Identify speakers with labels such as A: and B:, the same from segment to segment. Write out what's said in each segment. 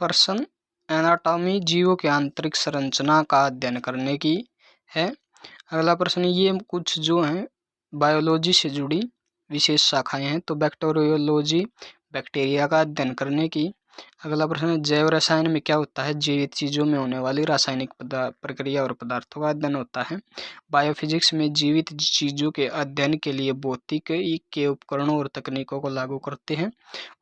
A: प्रश्न एनाटॉमी जीवों के आंतरिक संरचना का अध्ययन करने की है। अगला प्रश्न, ये कुछ जो हैं बायोलॉजी से जुड़ी विशेष शाखाएं हैं, तो बैक्टीरियोलॉजी बैक्टीरिया का अध्ययन करने की। अगला प्रश्न, जैव रसायन में क्या होता है? जीवित चीजों में होने वाली रासायनिक प्रक्रिया और पदार्थों का अध्ययन होता है। बायोफिजिक्स में जीवित चीजों के अध्ययन के लिए भौतिकी के उपकरणों और तकनीकों को लागू करते हैं।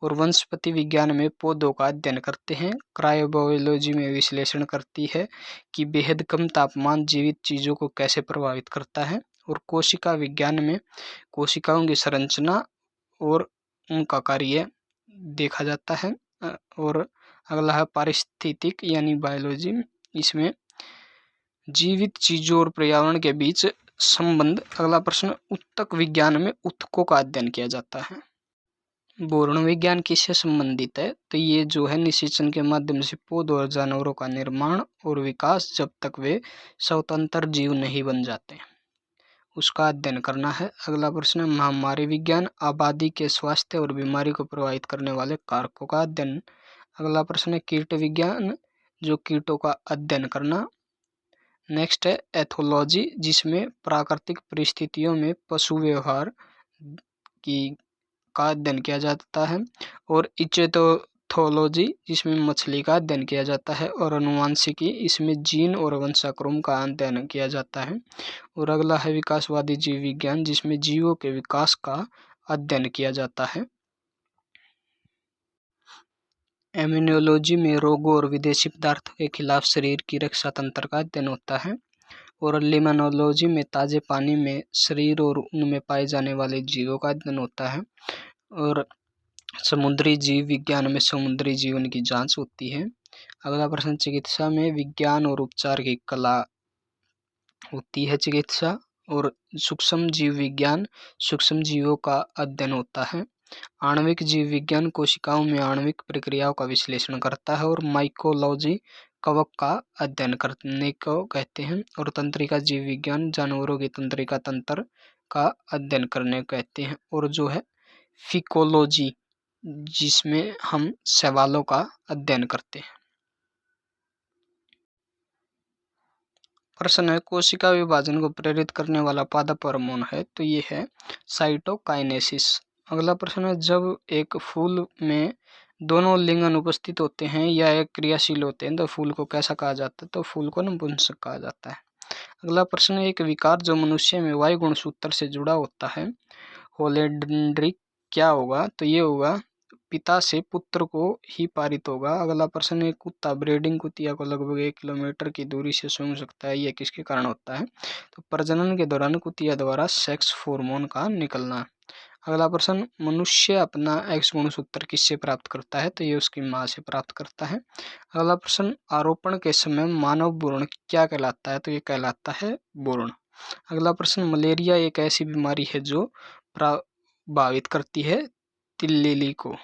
A: और वनस्पति विज्ञान में पौधों का अध्ययन करते हैं। क्रायोबायोलॉजी में विश्लेषण करती है कि बेहद कम तापमान जीवित चीजों को कैसे प्रभावित करता है। और कोशिका विज्ञान में कोशिकाओं की संरचना और उनका कार्य देखा जाता है। और अगला है पारिस्थितिक यानी बायोलॉजी, इसमें जीवित चीजों और पर्यावरण के बीच संबंध। अगला प्रश्न, ऊतक विज्ञान में ऊतकों का अध्ययन किया जाता है। बोर्ण विज्ञान किससे संबंधित है? तो ये जो है निषेचन के माध्यम से पौधों और जानवरों का निर्माण और विकास जब तक वे स्वतंत्र जीव नहीं बन जाते, उसका अध्ययन करना है। अगला प्रश्न, महामारी विज्ञान आबादी के स्वास्थ्य और बीमारी को प्रभावित करने वाले कारकों का अध्ययन। अगला प्रश्न है कीट विज्ञान, जो कीटों का अध्ययन करना। नेक्स्ट है एथोलॉजी, जिसमें प्राकृतिक परिस्थितियों में पशु व्यवहार का अध्ययन किया जाता है। और इचेटोथोलॉजी, जिसमें मछली का अध्ययन किया जाता है। और अनुवांशिकी, इसमें जीन और वंशाक्रम का अध्ययन किया जाता है। और अगला है विकासवादी जीव विज्ञान, जिसमें जीवों के विकास का अध्ययन किया जाता है। इम्यूनोलॉजी में रोगों और विदेशी पदार्थों के खिलाफ शरीर की रक्षा तंत्र का अध्ययन होता है। और लिमानोलॉजी में ताजे पानी में शरीर और उनमें पाए जाने वाले जीवों का अध्ययन होता है। और समुद्री जीव विज्ञान में समुद्री जीवन की जांच होती है। अगला प्रश्न, चिकित्सा में विज्ञान और उपचार की कला होती है चिकित्सा। और सूक्ष्म जीव विज्ञान सूक्ष्म जीवों का अध्ययन होता है। आणविक जीव विज्ञान कोशिकाओं में आणविक प्रक्रियाओं का विश्लेषण करता है। और माइकोलॉजी कवक का अध्ययन करने को कहते हैं। और तंत्रिका जीव विज्ञान जानवरों की तंत्रिका तंत्र का अध्ययन करने को कहते हैं। और जो है फिकोलॉजी, जिसमें हम शैवालों का अध्ययन करते हैं। प्रश्न है, कोशिका विभाजन को प्रेरित करने वाला पादप हार्मोन है, तो ये है साइटोकाइनेसिस। अगला प्रश्न है, जब एक फूल में दोनों लिंग अनुपस्थित होते हैं या एक क्रियाशील होते हैं तो फूल को कैसा कहा जाता है? तो फूल को नपुंसक कहा जाता है। अगला प्रश्न है, एक विकार जो मनुष्य में वायु गुणसूत्र से जुड़ा होता है, होलेंड्रिक, क्या होगा? तो ये होगा पिता से पुत्र को ही पारित होगा। अगला प्रश्न है, कुत्ता ब्रीडिंग कुतिया को लगभग 1 किलोमीटर की दूरी से सूंघ सकता है, यह किसके कारण होता है? तो प्रजनन के दौरान कुतिया द्वारा सेक्स हार्मोन का निकलना। अगला प्रश्न, मनुष्य अपना एक्स गुणसूत्र किससे प्राप्त करता है? तो ये उसकी माँ से प्राप्त करता है। अगला प्रश्न, आरोपण के समय मानव भ्रूण क्या कहलाता है? तो ये कहलाता है भ्रूण। अगला प्रश्न, मलेरिया एक ऐसी बीमारी है जो प्रभावित करती है तिल्ली को।